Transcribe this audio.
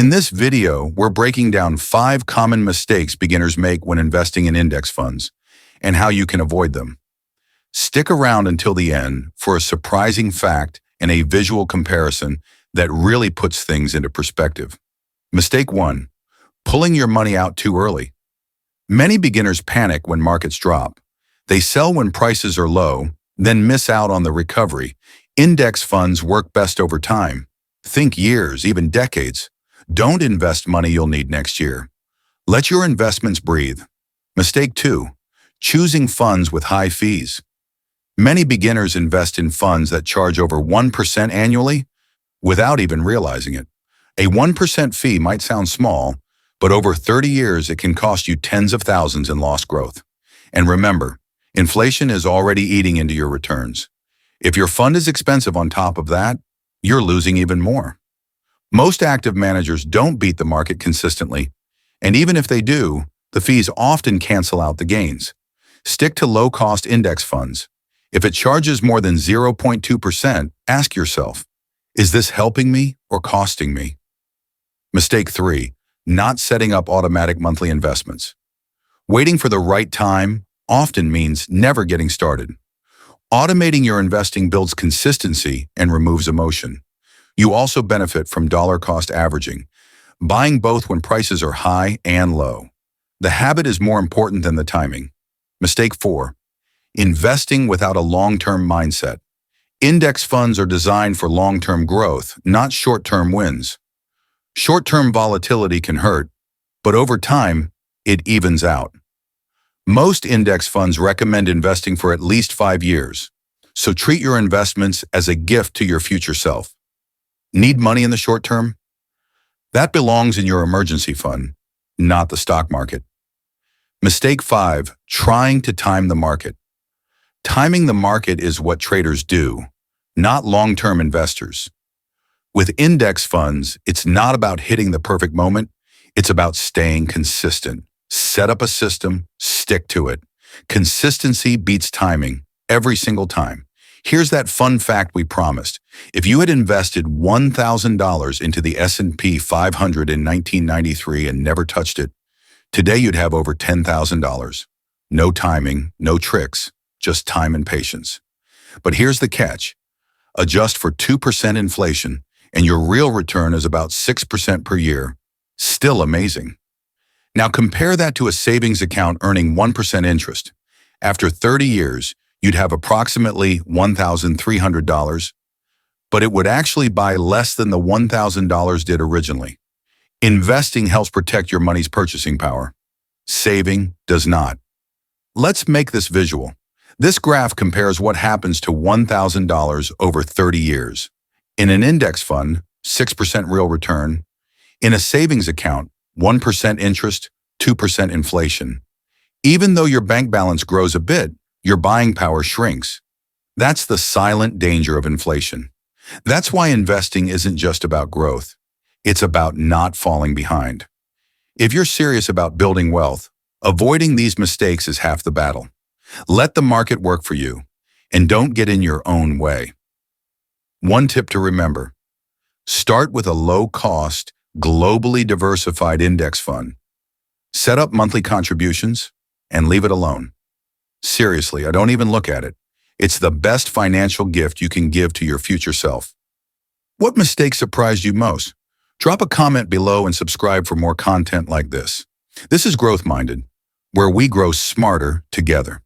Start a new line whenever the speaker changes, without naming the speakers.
In this video, we're breaking down 5 common mistakes beginners make when investing in index funds and how you can avoid them. Stick around until the end for a surprising fact and a visual comparison that really puts things into perspective. Mistake 1. Pulling your money out too early. Many beginners panic when markets drop. They sell when prices are low, then miss out on the recovery. Index funds work best over time. Think years, even decades. Don't invest money you'll need next year. Let your investments breathe. Mistake 2. Choosing funds with high fees. Many beginners invest in funds that charge over 1% annually without even realizing it. A 1% fee might sound small, but over 30 years it can cost you tens of thousands in lost growth. And remember, inflation is already eating into your returns. If your fund is expensive on top of that, you're losing even more. Most active managers don't beat the market consistently, and even if they do, the fees often cancel out the gains. Stick to low-cost index funds. If it charges more than 0.2%, ask yourself, is this helping me or costing me? Mistake 3. Not setting up automatic monthly investments. Waiting for the right time often means never getting started. Automating your investing builds consistency and removes emotion. You also benefit from dollar-cost averaging, buying both when prices are high and low. The habit is more important than the timing. Mistake 4. Investing without a long-term mindset. Index funds are designed for long-term growth, not short-term wins. Short-term volatility can hurt, but over time, it evens out. Most index funds recommend investing for at least 5 years, so treat your investments as a gift to your future self. Need money in the short term? That belongs in your emergency fund, not the stock market. Mistake 5. Trying to time the market. Timing the market is what traders do, not long-term investors. With index funds, it's not about hitting the perfect moment, it's about staying consistent. Set up a system, stick to it. Consistency beats timing every single time. Here's that fun fact we promised. If you had invested $1,000 into the S&P 500 in 1993 and never touched it, today you'd have over $10,000. No timing, no tricks, just time and patience. But here's the catch. Adjust for 2% inflation, and your real return is about 6% per year. Still amazing. Now compare that to a savings account earning 1% interest. After 30 years, you'd have approximately $1,300, but it would actually buy less than the $1,000 did originally. Investing helps protect your money's purchasing power. Saving does not. Let's make this visual. This graph compares what happens to $1,000 over 30 years. In an index fund, 6% real return. In a savings account, 1% interest, 2% inflation. Even though your bank balance grows a bit, your buying power shrinks. That's the silent danger of inflation. That's why investing isn't just about growth. It's about not falling behind. If you're serious about building wealth, avoiding these mistakes is half the battle. Let the market work for you, and don't get in your own way. One tip to remember: start with a low-cost, globally diversified index fund. Set up monthly contributions and leave it alone. Seriously, I don't even look at it. It's the best financial gift you can give to your future self. What mistake surprised you most? Drop a comment below and subscribe for more content like this. This is Growth Minded, where we grow smarter together.